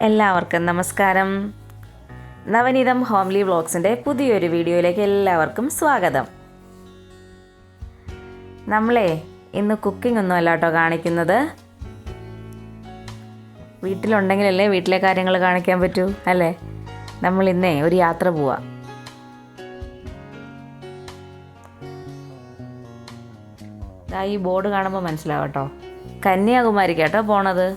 എല്ലാവർക്കും നമസ്കാരം. നവനീതം ഹോംലി വ്ളോഗ്സിൻ്റെ പുതിയൊരു വീഡിയോയിലേക്ക് എല്ലാവർക്കും സ്വാഗതം. നമ്മളെ ഇന്ന് കുക്കിംഗ് ഒന്നും അല്ല കേട്ടോ കാണിക്കുന്നത്. വീട്ടിലുണ്ടെങ്കിലല്ലേ വീട്ടിലെ കാര്യങ്ങൾ കാണിക്കാൻ പറ്റൂ അല്ലേ. നമ്മൾ ഇന്നേ ഒരു യാത്ര പോവാം. ഈ ബോർഡ് കാണുമ്പോൾ മനസ്സിലാവും കേട്ടോ, കന്യാകുമാരിക്ക് കേട്ടോ പോണത്.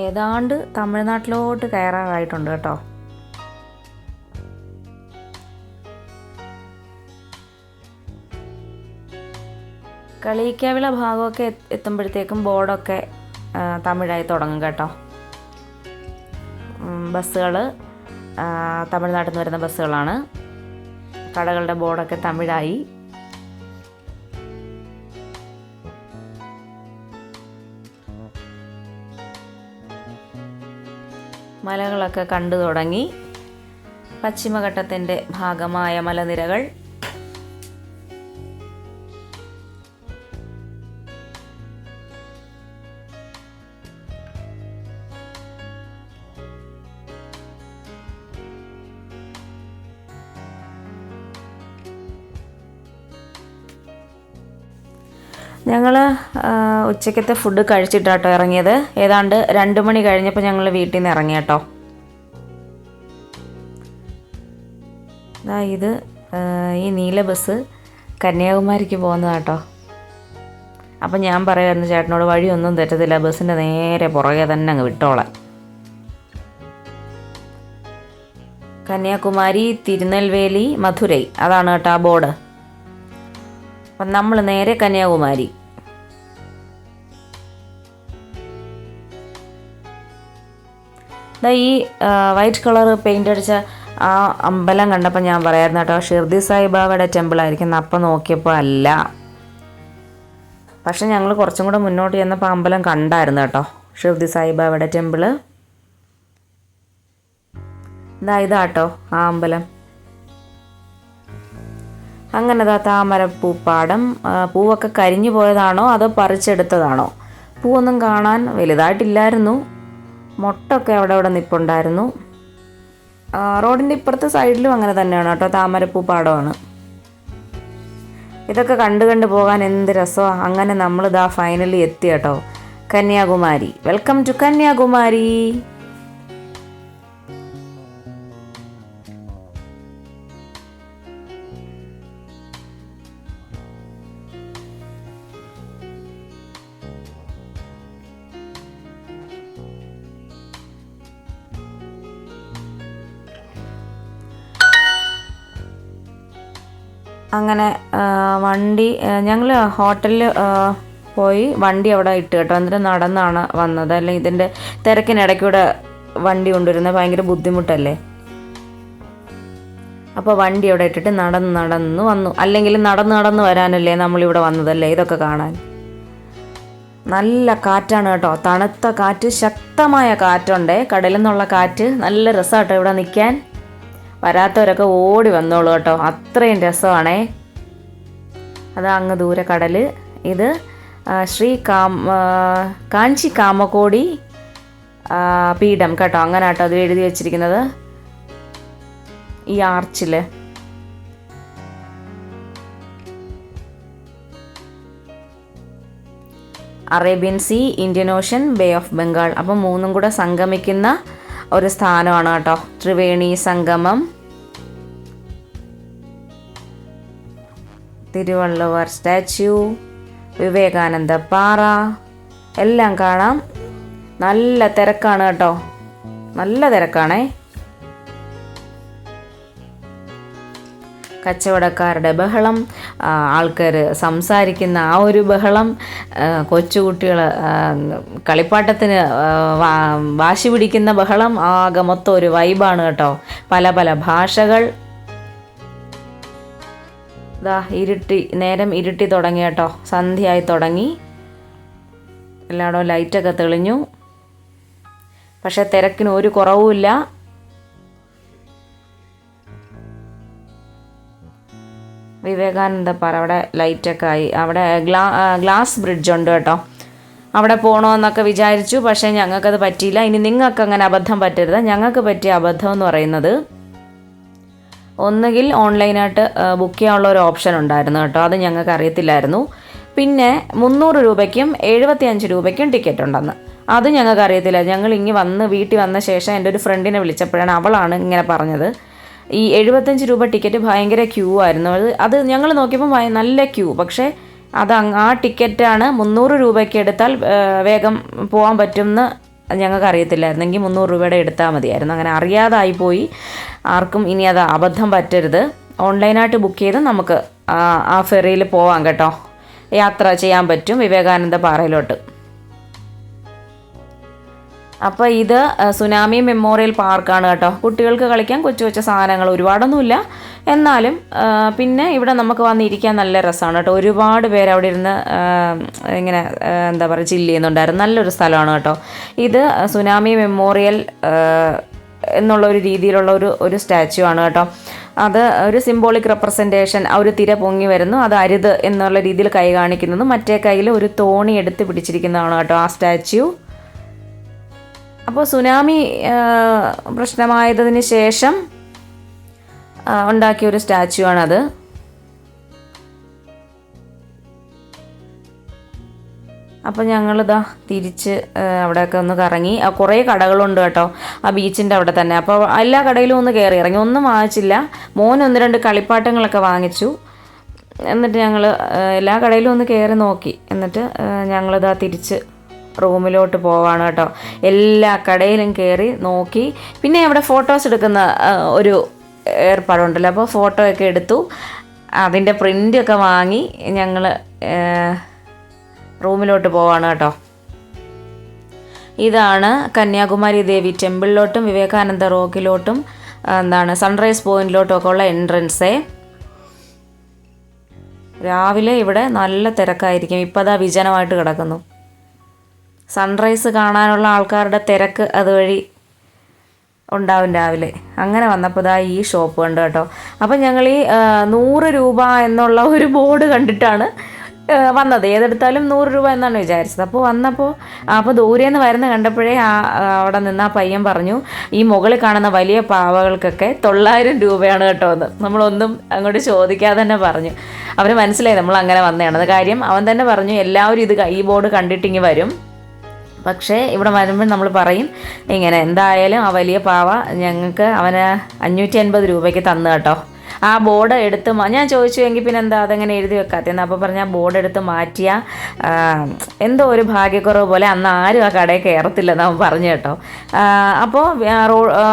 ഏതാണ്ട് തമിഴ്നാട്ടിലോട്ട് കയറാറായിട്ടുണ്ട് കേട്ടോ. കളിയിക്കാവിള ഭാഗമൊക്കെ എത്തുമ്പോഴത്തേക്കും ബോർഡൊക്കെ തമിഴായി തുടങ്ങും കേട്ടോ. ബസ്സുകൾ തമിഴ്നാട്ടിൽ നിന്ന് വരുന്ന ബസ്സുകളാണ്. കടകളുടെ ബോർഡൊക്കെ തമിഴായി. മലകളൊക്കെ കണ്ടു തുടങ്ങി. പശ്ചിമഘട്ടത്തിൻ്റെ ഭാഗമായ മലനിരകൾ. ഞങ്ങൾ ഉച്ചക്കത്തെ ഫുഡ് കഴിച്ചിട്ടാട്ടോ ഇറങ്ങിയത്. ഏതാണ്ട് 2 മണി കഴിഞ്ഞപ്പോൾ ഞങ്ങൾ വീട്ടിൽ നിന്ന് ഇറങ്ങി കേട്ടോ. ഇത് ഈ നീല ബസ് കന്യാകുമാരിക്ക് പോകുന്നതാട്ടോ. അപ്പം ഞാൻ പറയുമായിരുന്നു ചേട്ടനോട്, വഴിയൊന്നും തെറ്റത്തില്ല, ബസ്സിൻ്റെ നേരെ പുറകെ തന്നെ അങ്ങ് വിട്ടോളാം. കന്യാകുമാരി, തിരുനെൽവേലി, മധുരൈ, അതാണ് കേട്ടോ ആ ബോർഡ്. അപ്പം നമ്മൾ നേരെ കന്യാകുമാരി. ഈ വൈറ്റ് കളർ പെയിൻ്റ് അടിച്ച ആ അമ്പലം കണ്ടപ്പോൾ ഞാൻ പറയായിരുന്നു കേട്ടോ, ഷിർദി സായിബാബയുടെ ടെമ്പിളായിരിക്കും. അപ്പം നോക്കിയപ്പോൾ അല്ല. പക്ഷെ ഞങ്ങൾ കുറച്ചും കൂടെ മുന്നോട്ട് ചെന്നപ്പോൾ അമ്പലം കണ്ടായിരുന്നു കേട്ടോ, ഷിർദി സായിബാബയുടെ ടെമ്പിള്. ഇതാട്ടോ ആ അമ്പലം. അങ്ങനെ താമരപ്പൂപ്പാടം. പൂവൊക്കെ കരിഞ്ഞു പോയതാണോ അതോ പറിച്ചെടുത്തതാണോ? പൂവൊന്നും കാണാൻ വലുതായിട്ടില്ലായിരുന്നു. മൊട്ടൊക്കെ അവിടെ നിൽപ്പുണ്ടായിരുന്നു. റോഡിൻ്റെ ഇപ്പുറത്തെ സൈഡിലും അങ്ങനെ തന്നെയാണ് കേട്ടോ, താമരപ്പൂപ്പാടമാണ്. ഇതൊക്കെ കണ്ടു പോകാൻ എന്ത് രസമാണ്. അങ്ങനെ നമ്മൾ ഫൈനലി എത്തി കേട്ടോ, കന്യാകുമാരി. Welcome to Kanyakumari. അങ്ങനെ വണ്ടി ഞങ്ങൾ ഹോട്ടലിൽ പോയി വണ്ടി അവിടെ ഇട്ട് കേട്ടോ. എന്നിട്ട് നടന്നാണ് വന്നത്. അല്ലെങ്കിൽ ഇതിൻ്റെ തിരക്കിനിടയ്ക്കൂടെ വണ്ടി കൊണ്ടുവരുന്നത് ഭയങ്കര ബുദ്ധിമുട്ടല്ലേ. അപ്പോൾ വണ്ടി അവിടെ ഇട്ടിട്ട് നടന്ന് വന്നു. അല്ലെങ്കിൽ നടന്ന് വരാനല്ലേ നമ്മളിവിടെ വന്നതല്ലേ ഇതൊക്കെ കാണാൻ. നല്ല കാറ്റാണ് കേട്ടോ, തണുത്ത കാറ്റ്, ശക്തമായ കാറ്റുണ്ട്. കടലിൽ നിന്നുള്ള കാറ്റ്. നല്ല രസമാട്ടോ ഇവിടെ നിൽക്കാൻ. വരാത്തവരൊക്കെ ഓടി വന്നോളൂ കേട്ടോ, അത്രയും രസമാണേ. അത് അങ്ങ് ദൂരെ കടൽ. ഇത് കാഞ്ചി കാമക്കോടി പീഠം കേട്ടോ, അങ്ങനെ കേട്ടോ അത് എഴുതി വെച്ചിരിക്കുന്നത് ഈ ആർച്ചിൽ. Arabian sea, Indian ocean, bay of Bengal. അപ്പം മൂന്നും കൂടെ സംഗമിക്കുന്ന ഒരു സ്ഥാനമാണ് കേട്ടോ, ത്രിവേണി സംഗമം. തിരുവള്ളുവർ സ്റ്റാച്യു, വിവേകാനന്ദ പാറ എല്ലാം കാണാം. നല്ല തിരക്കാണ് കേട്ടോ, നല്ല തിരക്കാണേ. കച്ചവടക്കാരുടെ ബഹളം, ആൾക്കാർ സംസാരിക്കുന്ന ആ ഒരു ബഹളം, കൊച്ചുകുട്ടികൾ കളിപ്പാട്ടത്തിന് വാശി പിടിക്കുന്ന ബഹളം, ആകെ മൊത്തം ഒരു വൈബാണ് കേട്ടോ. പല പല ഭാഷകൾ. നേരം ഇരുട്ടി തുടങ്ങി കേട്ടോ, സന്ധ്യയായി തുടങ്ങി. എല്ലായിടവും ലൈറ്റൊക്കെ തെളിഞ്ഞു. പക്ഷെ തിരക്കിന് ഒരു കുറവുമില്ല. വിവേകാനന്ദ പാറ, അവിടെ ലൈറ്റൊക്കെ ആയി. അവിടെ ഗ്ലാസ് ബ്രിഡ്ജ് ഉണ്ട് കേട്ടോ. അവിടെ പോകണമെന്നൊക്കെ വിചാരിച്ചു, പക്ഷേ ഞങ്ങൾക്കത് പറ്റിയില്ല. ഇനി നിങ്ങൾക്ക് അങ്ങനെ അബദ്ധം പറ്റരുത്. ഞങ്ങൾക്ക് പറ്റിയ അബദ്ധം എന്ന് പറയുന്നത്, ഒന്നുകിൽ ഓൺലൈനായിട്ട് ബുക്ക് ചെയ്യാനുള്ള ഒരു ഓപ്ഷൻ ഉണ്ടായിരുന്നു കേട്ടോ, അത് ഞങ്ങൾക്ക് അറിയത്തില്ലായിരുന്നു. പിന്നെ 300 രൂപയ്ക്കും 75 രൂപയ്ക്കും ടിക്കറ്റ് ഉണ്ടെന്ന്, അത് ഞങ്ങൾക്ക് അറിയത്തില്ല. ഞങ്ങൾ വീട്ടിൽ വന്ന ശേഷം എൻ്റെ ഒരു ഫ്രണ്ടിനെ വിളിച്ചപ്പോഴാണ് അവളാണ് ഇങ്ങനെ പറഞ്ഞത്. ഈ 75 രൂപ ടിക്കറ്റ് ഭയങ്കര ക്യൂ ആയിരുന്നു. അത് ഞങ്ങൾ നോക്കിയപ്പോൾ നല്ല ക്യൂ. പക്ഷേ ആ ടിക്കറ്റാണ് 300 രൂപയ്ക്ക് എടുത്താൽ വേഗം പോകാൻ പറ്റുമെന്ന് ഞങ്ങൾക്ക് അറിയത്തില്ലായിരുന്നെങ്കിൽ 300 രൂപയുടെ എടുത്താൽ മതിയായിരുന്നു. അങ്ങനെ അറിയാതായി പോയി. ആർക്കും ഇനി അത് അബദ്ധം പറ്റരുത്. ഓൺലൈനായിട്ട് ബുക്ക് ചെയ്ത് നമുക്ക് ആ ഫെറിയിൽ പോവാം കേട്ടോ. യാത്ര ചെയ്യാൻ പറ്റും വിവേകാനന്ദ പാറയിലോട്ട്. അപ്പോൾ ഇത് സുനാമി മെമ്മോറിയൽ പാർക്കാണ് കേട്ടോ. കുട്ടികൾക്ക് കളിക്കാൻ കൊച്ചു കൊച്ചു സാധനങ്ങൾ ഒരുപാടൊന്നുമില്ല, എന്നാലും പിന്നെ ഇവിടെ നമുക്ക് വന്നിരിക്കാൻ നല്ല രസമാണ് കേട്ടോ. ഒരുപാട് പേര് അവിടെ ഇരുന്ന് ഇങ്ങനെ എന്താ പറയുക ചില്ല് ചെയ്യുന്നുണ്ടായിരുന്നു. നല്ലൊരു സ്ഥലമാണ് കേട്ടോ. ഇത് സുനാമി മെമ്മോറിയൽ എന്നുള്ള ഒരു രീതിയിലുള്ള ഒരു സ്റ്റാച്യു ആണ് കേട്ടോ. അത് ഒരു സിംബോളിക് റെപ്രസെൻറ്റേഷൻ. ആ ഒരു തിര പൊങ്ങി വരുന്നു, അത് അരുത് എന്നുള്ള രീതിയിൽ കൈ കാണിക്കുന്നതും മറ്റേ കയ്യിൽ ഒരു തോണി എടുത്ത് പിടിച്ചിരിക്കുന്നതാണ് കേട്ടോ ആ സ്റ്റാച്യു. അപ്പോൾ സുനാമി പ്രശ്നമായതിന് ശേഷം ഉണ്ടാക്കിയ ഒരു സ്റ്റാച്യു ആണത്. അപ്പോൾ ഞങ്ങളിതാ തിരിച്ച് അവിടെയൊക്കെ ഒന്ന് കറങ്ങി. കുറേ കടകളുണ്ട് കേട്ടോ ആ ബീച്ചിൻ്റെ അവിടെ തന്നെ. അപ്പോൾ എല്ലാ കടയിലും ഒന്ന് കയറി ഇറങ്ങി. ഒന്നും വാങ്ങിച്ചില്ല. മോൻ 1-2 കളിപ്പാട്ടങ്ങളൊക്കെ വാങ്ങിച്ചു. എന്നിട്ട് ഞങ്ങൾ എല്ലാ കടയിലും ഒന്ന് കയറി നോക്കി. എന്നിട്ട് ഞങ്ങളിതാ തിരിച്ച് റൂമിലോട്ട് പോവാണ് കേട്ടോ. എല്ലാ കടയിലും കയറി നോക്കി. പിന്നെ അവിടെ ഫോട്ടോസ് എടുക്കുന്ന ഒരു ഏർപ്പാടുണ്ടല്ലോ, അപ്പോൾ ഫോട്ടോ ഒക്കെ എടുത്തു. അതിൻ്റെ പ്രിൻ്റൊക്കെ വാങ്ങി ഞങ്ങൾ റൂമിലോട്ട് പോവാണ് കേട്ടോ. ഇതാണ് കന്യാകുമാരി ദേവി ടെമ്പിളിലോട്ടും വിവേകാനന്ദ റോക്കിലോട്ടും സൺറൈസ് പോയിന്റിലോട്ടും ഒക്കെ ഉള്ള എൻട്രൻസേ. രാവിലെ ഇവിടെ നല്ല തിരക്കായിരിക്കും. ഇപ്പോൾ അതാ വിജനമായിട്ട് കിടക്കുന്നു. സൺറൈസ് കാണാനുള്ള ആൾക്കാരുടെ തിരക്ക് അതുവഴി ഉണ്ടാവും രാവിലെ. അങ്ങനെ വന്നപ്പോൾ ഇതാ ഈ ഷോപ്പ് കണ്ടു കേട്ടോ. അപ്പം ഞങ്ങൾ ഈ 100 രൂപ എന്നുള്ള ഒരു ബോർഡ് കണ്ടിട്ടാണ് വന്നത്. ഏതെടുത്താലും 100 രൂപ എന്നാണ് വിചാരിച്ചത്. അപ്പോൾ ദൂരേന്ന് വരുന്ന കണ്ടപ്പോഴേ അവിടെ നിന്ന് ആ പയ്യൻ പറഞ്ഞു, ഈ മുകളിൽ കാണുന്ന വലിയ പാവകൾക്കൊക്കെ 900 രൂപയാണ് കേട്ടോ എന്ന്. നമ്മളൊന്നും അങ്ങോട്ട് ചോദിക്കാതെ തന്നെ പറഞ്ഞു. അവന് മനസ്സിലായി നമ്മൾ അങ്ങനെ വന്നതാണത്. കാര്യം അവൻ തന്നെ പറഞ്ഞു, എല്ലാവരും ഈ ബോർഡ് കണ്ടിട്ടിങ്ങി വരും, പക്ഷേ ഇവിടെ വരുമ്പോൾ നമ്മൾ പറയും ഇങ്ങനെ, എന്തായാലും ആ വലിയ പാവ ഞങ്ങൾക്ക് അവന് 550 രൂപയ്ക്ക് തന്നു കേട്ടോ. ആ ബോർഡ് എടുത്ത് ഞാൻ ചോദിച്ചു എങ്കിൽ പിന്നെ എന്താ അതെങ്ങനെ എഴുതി വെക്കാത്തതെന്ന്. അപ്പോൾ പറഞ്ഞാൽ ബോർഡ് എടുത്ത് മാറ്റിയ എന്തോ ഒരു ഭാഗ്യക്കുറവ് പോലെ അന്ന് ആരും ആ കടയിൽ കയറത്തില്ലെന്ന് അവൻ പറഞ്ഞു കേട്ടോ. അപ്പോൾ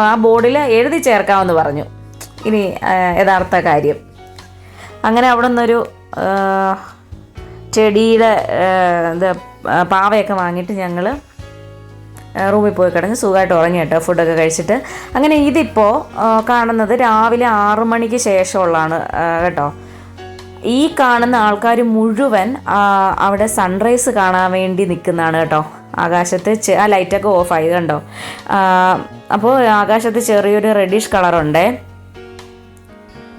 ആ ബോർഡിൽ എഴുതി ചേർക്കാമെന്ന് പറഞ്ഞു ഇനി യഥാർത്ഥ കാര്യം. അങ്ങനെ അവിടെ നിന്നൊരു ചെടിയുടെ പാവയൊക്കെ വാങ്ങിയിട്ട് ഞങ്ങൾ റൂമിൽ പോയി കിടന്ന് സുഖമായിട്ട് ഉറങ്ങി കേട്ടോ, ഫുഡൊക്കെ കഴിച്ചിട്ട്. അങ്ങനെ ഇതിപ്പോൾ കാണുന്നത് രാവിലെ 6 മണിക്ക് ശേഷമുള്ളതാണ് കേട്ടോ. ഈ കാണുന്ന ആൾക്കാർ മുഴുവൻ അവിടെ സൺറൈസ് കാണാൻ വേണ്ടി നിൽക്കുന്നതാണ് കേട്ടോ. ആകാശത്ത് ആ ലൈറ്റൊക്കെ ഓഫായി കണ്ടോ. അപ്പോൾ ആകാശത്ത് ചെറിയൊരു റെഡിഷ് കളറുണ്ടേ.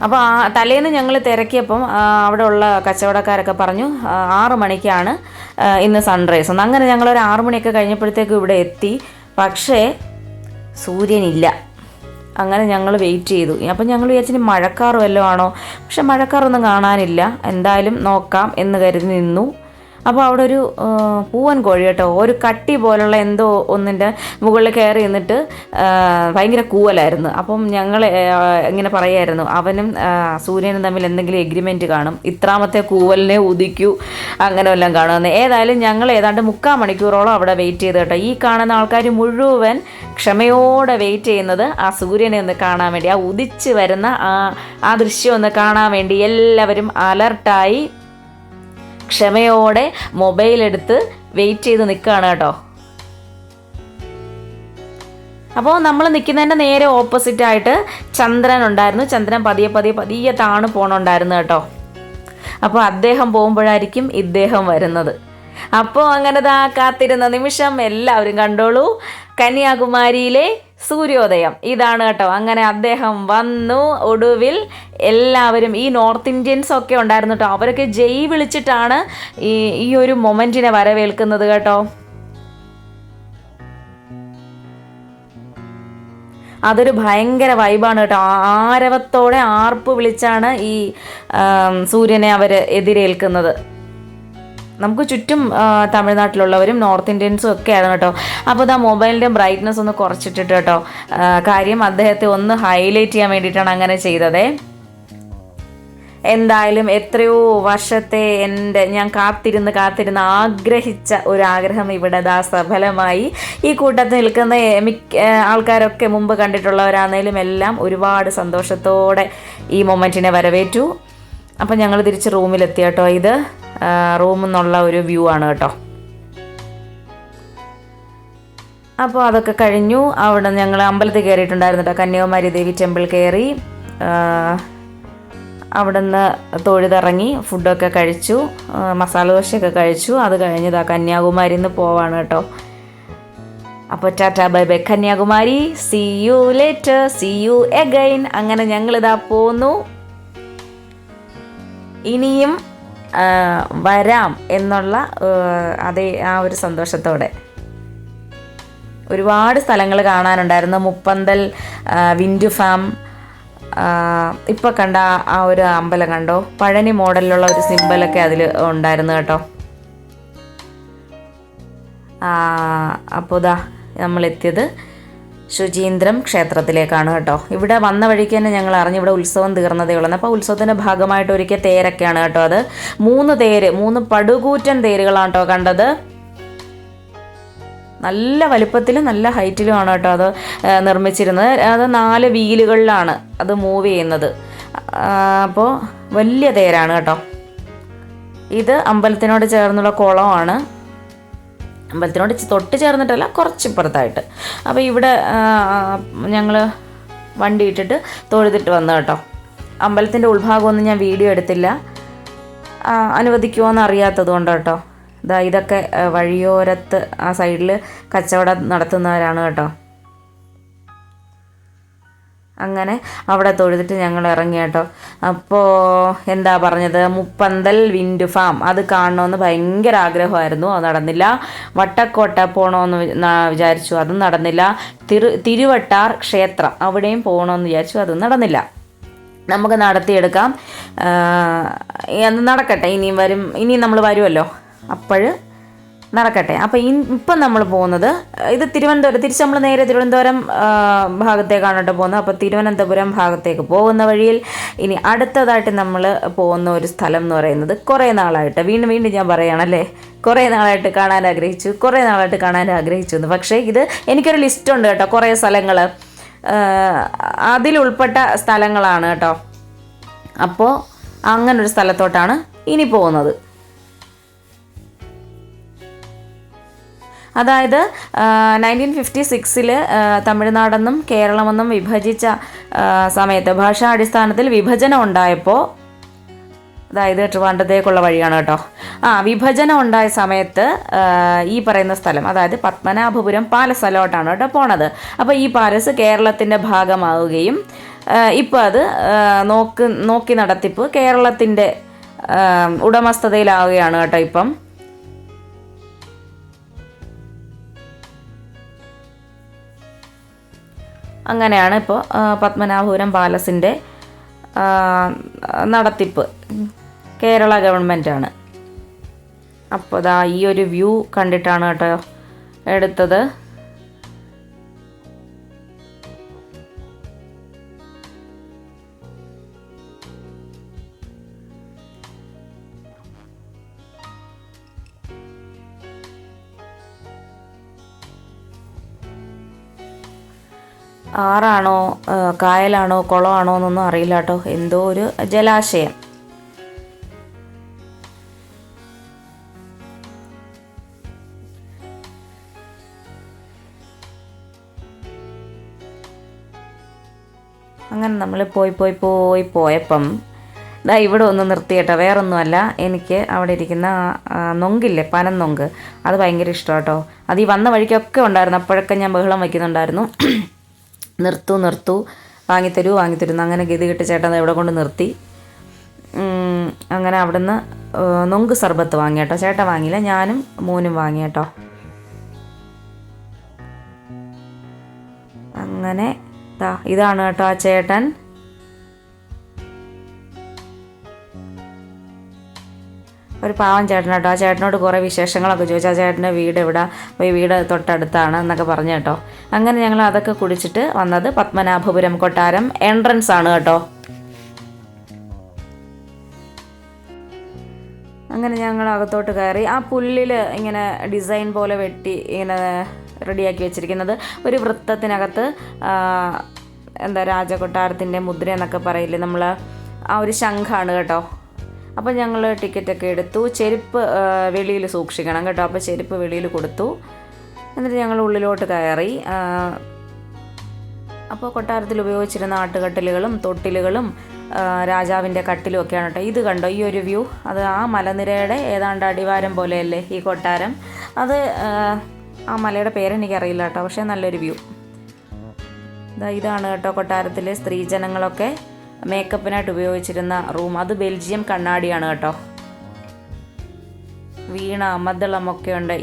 അപ്പോൾ തലേന്ന് ഞങ്ങൾ തിരക്കിയപ്പം അവിടെ ഉള്ള കച്ചവടക്കാരൊക്കെ പറഞ്ഞു 6 മണിക്കാണ് ഇന്ന് സൺറൈസ്. അങ്ങനെ ഞങ്ങളൊരു 6 മണിയൊക്കെ കഴിഞ്ഞപ്പോഴത്തേക്കും ഇവിടെ എത്തി. പക്ഷേ സൂര്യനില്ല. അങ്ങനെ ഞങ്ങൾ വെയിറ്റ് ചെയ്തു. അപ്പം ഞങ്ങൾ വിചാരിച്ചിട്ട് മഴക്കാർ വല്ലതും ആണോ, പക്ഷെ മഴക്കാറൊന്നും കാണാനില്ല. എന്തായാലും നോക്കാം എന്ന് കരുതി നിന്നു. അപ്പോൾ അവിടെ ഒരു പൂവൻ കോഴി കേട്ടോ, ഒരു കട്ടി പോലുള്ള എന്തോ ഒന്നിൻ്റെ മുകളിൽ കയറി നിന്നിട്ട് ഭയങ്കര കൂവലായിരുന്നു. അപ്പം ഞങ്ങൾ ഇങ്ങനെ പറയായിരുന്നു, അവനും സൂര്യനും തമ്മിൽ എന്തെങ്കിലും എഗ്രിമെൻറ്റ് കാണും, ഇത്രാമത്തെ കൂവലിനെ ഉദിക്കൂ, അങ്ങനെ വല്ലതും കാണുമെന്ന്. ഏതായാലും ഞങ്ങൾ ഏതാണ്ട് 3/4 മണിക്കൂറോളം അവിടെ വെയിറ്റ് ചെയ്ത് കേട്ടോ. ഈ കാണുന്ന ആൾക്കാർ മുഴുവൻ ക്ഷമയോടെ വെയിറ്റ് ചെയ്യുന്നത് ആ സൂര്യനെ ഒന്ന് കാണാൻ വേണ്ടി, ആ ഉദിച്ച് വരുന്ന ആ ദൃശ്യം ഒന്ന് കാണാൻ വേണ്ടി എല്ലാവരും അലർട്ടായി ക്ഷമയോടെ മൊബൈലെടുത്ത് വെയിറ്റ് ചെയ്ത് നിൽക്കുകയാണ് കേട്ടോ. അപ്പോൾ നമ്മൾ നിൽക്കുന്നതിൻ്റെ നേരെ ഓപ്പോസിറ്റായിട്ട് ചന്ദ്രൻ ഉണ്ടായിരുന്നു. ചന്ദ്രൻ പതിയെ താണ് പോകണുണ്ടായിരുന്നു കേട്ടോ. അപ്പോൾ അദ്ദേഹം പോകുമ്പോഴായിരിക്കും ഇദ്ദേഹം വരുന്നത്. അപ്പോൾ അങ്ങനെ കാത്തിരുന്ന നിമിഷം എല്ലാവരും കണ്ടോളൂ. കന്യാകുമാരിയിലെ സൂര്യോദയം ഇതാണ് കേട്ടോ. അങ്ങനെ അദ്ദേഹം വന്നു. ഒടുവിൽ എല്ലാവരും ഈ നോർത്ത് ഇന്ത്യൻസ് ഒക്കെ ഉണ്ടായിരുന്നു കേട്ടോ. അവരൊക്കെ ജയ് വിളിച്ചിട്ടാണ് ഈ ഒരു മൊമെൻറ്റിനെ വരവേൽക്കുന്നത് കേട്ടോ. അതൊരു ഭയങ്കര വൈബാണ് കേട്ടോ. ആരവത്തോടെ ആർപ്പ് വിളിച്ചാണ് ഈ സൂര്യനെ അവർ എതിരേൽക്കുന്നത്. നമുക്ക് ചുറ്റും തമിഴ്നാട്ടിലുള്ളവരും നോർത്ത് ഇന്ത്യൻസും ഒക്കെ ആയിരുന്നു കേട്ടോ. അപ്പോൾ ഇതാ മൊബൈലിൻ്റെ ബ്രൈറ്റ്നസ് ഒന്ന് കുറച്ചിട്ടിട്ട് കേട്ടോ. കാര്യം അദ്ദേഹത്തെ ഒന്ന് ഹൈലൈറ്റ് ചെയ്യാൻ വേണ്ടിയിട്ടാണ് അങ്ങനെ ചെയ്തത്. എന്തായാലും എത്രയോ വർഷത്തെ ഞാൻ കാത്തിരുന്ന് ആഗ്രഹിച്ച ഒരു ആഗ്രഹം ഇവിടെ സഫലമായി. ഈ കൂട്ടത്തിൽ നിൽക്കുന്ന ആൾക്കാരൊക്കെ മുമ്പ് കണ്ടിട്ടുള്ളവരാണെങ്കിലും എല്ലാം ഒരുപാട് സന്തോഷത്തോടെ ഈ മൊമെൻറ്റിനെ വരവേറ്റു. അപ്പം ഞങ്ങൾ തിരിച്ച് റൂമിലെത്തി കേട്ടോ. ഇത് റൂമിൽ നിന്നുള്ള ഒരു വ്യൂ ആണ് കേട്ടോ. അപ്പോൾ അതൊക്കെ കഴിഞ്ഞു. അവിടെ ഞങ്ങൾ അമ്പലത്തിൽ കയറിയിട്ടുണ്ടായിരുന്നു കേട്ടോ. കന്യാകുമാരി ദേവി ടെമ്പിൾ കയറി. അവിടെ നിന്ന് തൊഴുതിറങ്ങി ഫുഡൊക്കെ കഴിച്ചു, മസാല ദോശയൊക്കെ കഴിച്ചു. അത് കഴിഞ്ഞതാ കന്യാകുമാരിയിൽ നിന്ന് പോവാണ് കേട്ടോ. അപ്പോൾ tata bye bye Kanyakumari, see you later, see you again. അങ്ങനെ ഞങ്ങളിതാ പോന്നു. ഇനിയും വരാം എന്നുള്ള ആ ഒരു സന്തോഷത്തോടെ. ഒരുപാട് സ്ഥലങ്ങൾ കാണാനുണ്ടായിരുന്നു. മുപ്പന്തൽ വിൻഡ് ഫാം, ഇപ്പോൾ കണ്ട ആ ഒരു അമ്പലം കണ്ടോ, പഴനി മോഡലിലുള്ള ഒരു സിമ്പലൊക്കെ അതിൽ ഉണ്ടായിരുന്നു കേട്ടോ. അപ്പോൾ ഇതാ നമ്മളെത്തിയത് ശുചീന്ദ്രം ക്ഷേത്രത്തിലേക്കാണ് കേട്ടോ. ഇവിടെ വന്ന വഴിക്ക് തന്നെ ഞങ്ങൾ അറിഞ്ഞു ഇവിടെ ഉത്സവം തീർന്നതേ ഉള്ളൂ. അപ്പോൾ ഉത്സവത്തിൻ്റെ ഭാഗമായിട്ട് ഒരുക്കിയ തേരൊക്കെയാണ് കേട്ടോ അത്. 3 പടുകൂറ്റൻ തേരുകളാണ് കേട്ടോ കണ്ടത്. നല്ല വലിപ്പത്തിലും നല്ല ഹൈറ്റിലുമാണ് കേട്ടോ അത് നിർമ്മിച്ചിരുന്നത്. അത് 4 വീലുകളിലാണ് അത് മൂവ് ചെയ്യുന്നത്. അപ്പോൾ വലിയ തേരാണ് കേട്ടോ. ഇത് അമ്പലത്തിനോട് ചേർന്നുള്ള കുളമാണ്. അമ്പലത്തിനോട് തൊട്ട് ചേർന്നിട്ടല്ല, കുറച്ചിപ്പുറത്തായിട്ട്. അപ്പോൾ ഇവിടെ ഞങ്ങൾ വണ്ടി ഇട്ടിട്ട് തൊഴുതിട്ട് വന്നു കേട്ടോ. അമ്പലത്തിൻ്റെ ഉൾഭാഗമൊന്നും ഞാൻ വീഡിയോ എടുത്തില്ല, അനുവദിക്കുമോ എന്ന് അറിയാത്തത് കൊണ്ട് കേട്ടോ. ഇതൊക്കെ വഴിയോരത്ത് ആ സൈഡിൽ കച്ചവടം നടത്തുന്നവരാണ് കേട്ടോ. അങ്ങനെ അവിടെ തൊഴുതിട്ട് ഞങ്ങൾ ഇറങ്ങി കേട്ടോ. അപ്പോൾ എന്താ പറഞ്ഞത്, മുപ്പന്തൽ വിൻഡ് ഫാം അത് കാണണമെന്ന് ഭയങ്കര ആഗ്രഹമായിരുന്നു. അത് നടന്നില്ല. വട്ടക്കോട്ട പോകണമെന്ന് വിചാരിച്ചു, അതും നടന്നില്ല. തിരുവട്ടാർ ക്ഷേത്രം അവിടെയും പോകണമെന്ന് വിചാരിച്ചു, അതും നടന്നില്ല. നമുക്ക് നടത്തിയെടുക്കാം, നടക്കട്ടെ. ഇനിയും നമ്മൾ വരുമല്ലോ, അപ്പോൾ നടക്കട്ടെ. അപ്പോൾ ഇപ്പം നമ്മൾ പോകുന്നത് ഇത് തിരിച്ച് നമ്മൾ നേരെ തിരുവനന്തപുരം ഭാഗത്തേക്കാണ് കേട്ടോ പോകുന്നത്. അപ്പോൾ തിരുവനന്തപുരം ഭാഗത്തേക്ക് പോകുന്ന വഴിയിൽ ഇനി അടുത്തതായിട്ട് നമ്മൾ പോകുന്ന ഒരു സ്ഥലം എന്ന് പറയുന്നത് കുറേ നാളായിട്ട് വീണ്ടും ഞാൻ പറയുകയാണല്ലേ, കുറേ നാളായിട്ട് കാണാൻ ആഗ്രഹിച്ചു എന്ന്. പക്ഷേ ഇത് എനിക്കൊരു ലിസ്റ്റുണ്ട് കേട്ടോ, കുറേ സ്ഥലങ്ങൾ അതിലുൾപ്പെട്ട സ്ഥലങ്ങളാണ് കേട്ടോ. അപ്പോൾ അങ്ങനൊരു സ്ഥലത്തോട്ടാണ് ഇനി പോകുന്നത്. അതായത് 1956 തമിഴ്നാടെന്നും കേരളമെന്നും വിഭജിച്ച സമയത്ത് ഭാഷാടിസ്ഥാനത്തിൽ വിഭജനം ഉണ്ടായപ്പോൾ, അതായത് ട്രിവാൻഡ്രത്തേക്കുള്ള വഴിയാണ് കേട്ടോ. വിഭജനം ഉണ്ടായ സമയത്ത് ഈ പറയുന്ന സ്ഥലം, അതായത് പത്മനാഭപുരം പാലസിലോട്ടാണ് കേട്ടോ പോണത്. അപ്പോൾ ഈ പാലസ് കേരളത്തിൻ്റെ ഭാഗമാവുകയും ഇപ്പോൾ അത് നോക്കി നടത്തിപ്പ് കേരളത്തിൻ്റെ ഉടമസ്ഥതയിലാവുകയാണ് കേട്ടോ ഇപ്പം. അങ്ങനെയാണ് ഇപ്പോൾ പത്മനാഭപുരം പാലസിൻ്റെ നടത്തിപ്പ് കേരള ഗവൺമെൻറ്റാണ്. അപ്പോൾ ഇതാ ഈ ഒരു വ്യൂ കണ്ടിട്ടാണ് കേട്ടോ എടുത്തത്. ആറാണോ കായലാണോ കുളമാണോ എന്നൊന്നും അറിയില്ല കേട്ടോ, എന്തോ ഒരു ജലാശയം. അങ്ങനെ നമ്മൾ പോയപ്പം ഇവിടെ ഒന്ന് നിർത്തി കേട്ടോ. വേറൊന്നുമല്ല, എനിക്ക് അവിടെ ഇരിക്കുന്ന നൊങ്കില്ലേ, പനം നൊങ്ക്, അത് ഭയങ്കര ഇഷ്ടം കേട്ടോ. അത് ഈ വന്ന വഴിക്കൊക്കെ ഉണ്ടായിരുന്നു. അപ്പോഴൊക്കെ ഞാൻ ബഹളം വയ്ക്കുന്നുണ്ടായിരുന്നു. നിർത്തൂ വാങ്ങിത്തരൂ അങ്ങനെ ഗതി കിട്ടി ചേട്ടൻ എവിടെ കൊണ്ട് നിർത്തി. അങ്ങനെ അവിടുന്ന് നൊങ്ക് സർബത്ത് വാങ്ങി കേട്ടോ. ചേട്ടൻ വാങ്ങിയില്ല, ഞാനും മോനും വാങ്ങി കേട്ടോ. അങ്ങനെ ഇതാണ് കേട്ടോ ആ ചേട്ടൻ. ഒരു പാവം ചേട്ടൻ കേട്ടോ. ആ ചേട്ടനോട് കുറേ വിശേഷങ്ങളൊക്കെ ചോദിച്ചു. ആ ചേട്ടൻ്റെ വീട് എവിടെ, ഈ വീട് തൊട്ടടുത്താണ് എന്നൊക്കെ പറഞ്ഞു കേട്ടോ. അങ്ങനെ ഞങ്ങൾ അതൊക്കെ കുടിച്ചിട്ട് വന്നത് പത്മനാഭപുരം കൊട്ടാരം എൻട്രൻസ് ആണ് കേട്ടോ. അങ്ങനെ ഞങ്ങൾ അകത്തോട്ട് കയറി. ആ പുല്ലിൽ ഇങ്ങനെ ഡിസൈൻ പോലെ വെട്ടി ഇങ്ങനെ റെഡിയാക്കി വെച്ചിരിക്കുന്നത് ഒരു വൃത്തത്തിനകത്ത് രാജകൊട്ടാരത്തിൻ്റെ മുദ്ര എന്നൊക്കെ പറയില്ലേ നമ്മൾ, ആ ഒരു ശംഖാണ് കേട്ടോ. അപ്പോൾ ഞങ്ങൾ ടിക്കറ്റൊക്കെ എടുത്തു. ചെരുപ്പ് വെളിയിൽ സൂക്ഷിക്കണം കേട്ടോ. അപ്പോൾ ചെരുപ്പ് വെളിയിൽ കൊടുത്തു. എന്നിട്ട് ഞങ്ങൾ ഉള്ളിലോട്ട് കയറി. അപ്പോൾ കൊട്ടാരത്തിൽ ഉപയോഗിച്ചിരുന്ന ആട്ടുകട്ടിലുകളും തൊട്ടിലുകളും രാജാവിൻ്റെ കട്ടിലും ഒക്കെയാണ് കേട്ടോ. ഇത് കണ്ടോ ഈ ഒരു വ്യൂ, അത് ആ മലനിരയുടെ ഏതാണ്ട് അടിവാരം പോലെയല്ലേ ഈ കൊട്ടാരം. അത് ആ മലയുടെ പേരെനിക്കറിയില്ല കേട്ടോ, പക്ഷേ നല്ലൊരു വ്യൂ. ഇതാണ് കേട്ടോ കൊട്ടാരത്തിലെ സ്ത്രീജനങ്ങളൊക്കെ മേക്കപ്പിനായിട്ട് ഉപയോഗിച്ചിരുന്ന റൂം. അത് ബെൽജിയം കണ്ണാടിയാണ് കേട്ടോ. വീണ മദ്ദളമൊക്കെ ഉണ്ട്.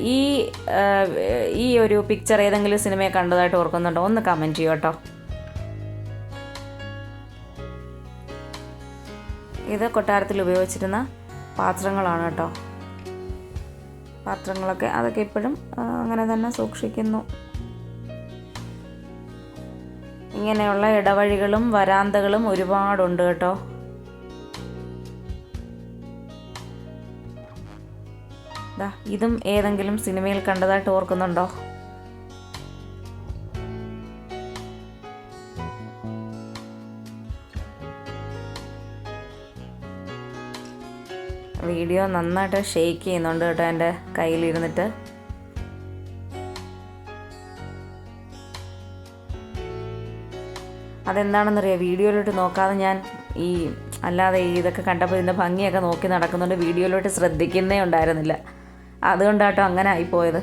ഈ ഒരു പിക്ചർ ഏതെങ്കിലും സിനിമയെ കണ്ടതായിട്ട് ഓർക്കുന്നുണ്ടോ? ഒന്ന് കമൻറ്റ് ചെയ്യൂ കേട്ടോ. ഇത് കൊട്ടാരത്തിൽ ഉപയോഗിച്ചിരുന്ന പാത്രങ്ങളാണ് കേട്ടോ. അതൊക്കെ ഇപ്പോഴും അങ്ങനെ തന്നെ സൂക്ഷിക്കുന്നു. ഇങ്ങനെയുള്ള ഇടവഴികളും വരാന്തകളും ഒരുപാടുണ്ട് കേട്ടോ. ഇതും ഏതെങ്കിലും സിനിമയിൽ കണ്ടതായിട്ട് ഓർക്കുന്നുണ്ടോ? വീഡിയോ നന്നായിട്ട് ഷെയ്ക്ക് ചെയ്യുന്നുണ്ട് കേട്ടോ എൻ്റെ കയ്യിലിരുന്നിട്ട്. അതെന്താണെന്നറിയാം, വീഡിയോയിലോട്ട് നോക്കാതെ ഞാൻ അല്ലാതെ ഇതൊക്കെ കണ്ടപ്പോൾ ഇതിൻ്റെ ഭംഗിയൊക്കെ നോക്കി നടക്കുന്നുണ്ട്. വീഡിയോയിലോട്ട് ശ്രദ്ധിക്കുന്നേ ഉണ്ടായിരുന്നില്ല. അതുകൊണ്ടാട്ടോ അങ്ങനെ ആയിപ്പോയത്.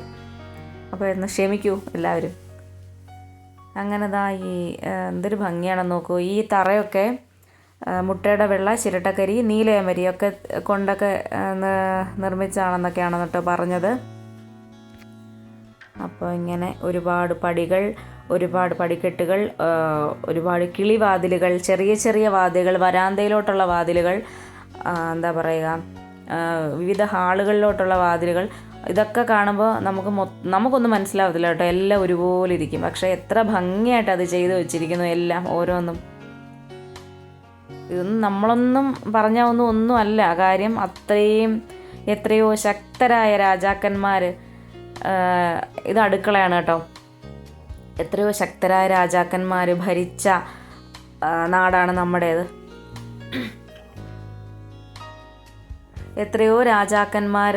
അപ്പോൾ ഒന്ന് ക്ഷമിക്കൂ എല്ലാവരും. അങ്ങനെ എന്തൊരു ഭംഗിയാണെന്ന് നോക്കൂ. ഈ തറയൊക്കെ മുട്ടയുടെ വെള്ള, ചിരട്ടക്കരി, നീലയമരിയൊക്കെ കൊണ്ടൊക്കെ നിർമ്മിച്ചാണെന്നൊക്കെയാണ് കേട്ടോ പറഞ്ഞത്. അപ്പോൾ ഇങ്ങനെ ഒരുപാട് പടികൾ, ഒരുപാട് പടിക്കെട്ടുകൾ, ഒരുപാട് കിളിവാതിലുകൾ, ചെറിയ ചെറിയ വാതിലുകൾ, വരാന്തയിലോട്ടുള്ള വാതിലുകൾ, വിവിധ ഹാളുകളിലോട്ടുള്ള വാതിലുകൾ. ഇതൊക്കെ കാണുമ്പോൾ നമുക്കൊന്നും മനസ്സിലാവത്തില്ല കേട്ടോ. എല്ലാം ഒരുപോലെ ഇരിക്കും. പക്ഷേ എത്ര ഭംഗിയായിട്ട് അത് ചെയ്തു വെച്ചിരിക്കുന്നു എല്ലാം ഓരോന്നും. ഇതൊന്നും നമ്മളൊന്നും പറഞ്ഞാൽ ഒന്നും അല്ല കാര്യം. എത്രയോ ശക്തരായ രാജാക്കന്മാർ, ഇത് അടുക്കളയാണ് കേട്ടോ. എത്രയോ ശക്തരായ രാജാക്കന്മാർ ഭരിച്ച നാടാണ് നമ്മുടേത്. എത്രയോ രാജാക്കന്മാർ,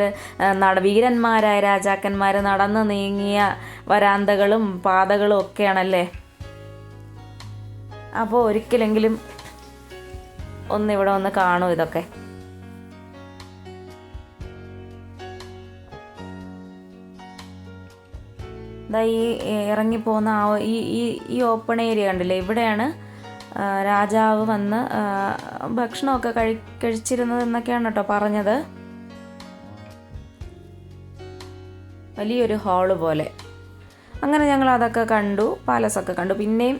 വീരന്മാരായ രാജാക്കന്മാർ നടന്ന് നീങ്ങിയ വരാന്തകളും പാതകളും ഒക്കെയാണല്ലേ. അപ്പോൾ ഒരിക്കലെങ്കിലും ഇവിടെ കാണൂ ഇതൊക്കെ. ഈ ഇറങ്ങിപ്പോകുന്ന ഈ ഓപ്പൺ ഏരിയ കണ്ടില്ലേ, ഇവിടെയാണ് രാജാവ് വന്ന് ഭക്ഷണമൊക്കെ കഴിച്ചിരുന്നത് എന്നൊക്കെയാണ് കേട്ടോ പറഞ്ഞത്. വലിയൊരു ഹാള് പോലെ. അങ്ങനെ ഞങ്ങൾ അതൊക്കെ കണ്ടു, പാലസൊക്കെ കണ്ടു. പിന്നെയും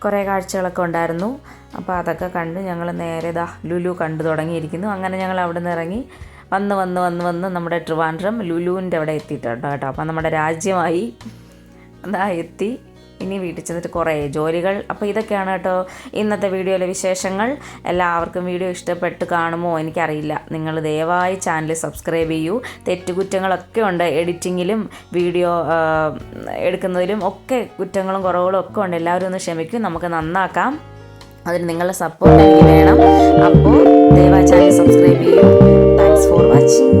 കുറേ കാഴ്ചകളൊക്കെ ഉണ്ടായിരുന്നു. അപ്പോൾ അതൊക്കെ കണ്ട് ഞങ്ങൾ നേരെ ലുലു കണ്ടു തുടങ്ങിയിരിക്കുന്നു. അങ്ങനെ ഞങ്ങൾ അവിടെ നിന്ന് ഇറങ്ങി വന്ന് നമ്മുടെ ട്രിവാൻഡ്രം ലുലുവിൻ്റെ അവിടെ എത്തിയിട്ടുണ്ട് കേട്ടോ. അപ്പോൾ നമ്മുടെ രാജ്യമായി എത്തി. ഇനി വീട്ടിൽ ചെന്നിട്ട് കുറേ ജോലികൾ. അപ്പോൾ ഇതൊക്കെയാണ് കേട്ടോ ഇന്നത്തെ വീഡിയോയിലെ വിശേഷങ്ങൾ. എല്ലാവർക്കും വീഡിയോ ഇഷ്ടപ്പെട്ട് കാണുമോ എനിക്കറിയില്ല. നിങ്ങൾ ദയവായി ചാനൽ സബ്സ്ക്രൈബ് ചെയ്യൂ. തെറ്റുകുറ്റങ്ങളൊക്കെ ഉണ്ട്, എഡിറ്റിങ്ങിലും വീഡിയോ എടുക്കുന്നതിലും ഒക്കെ കുറ്റങ്ങളും കുറവുകളും ഒക്കെ ഉണ്ട്. എല്ലാവരും ഒന്ന് ക്ഷമിക്കും, നമുക്ക് നന്നാക്കാം. അതിന് നിങ്ങളുടെ സപ്പോർട്ട് എനിക്ക് വേണം. അപ്പോൾ ദയവായി ചാനൽ സബ്സ്ക്രൈബ് ചെയ്യൂ. Thanks for watching.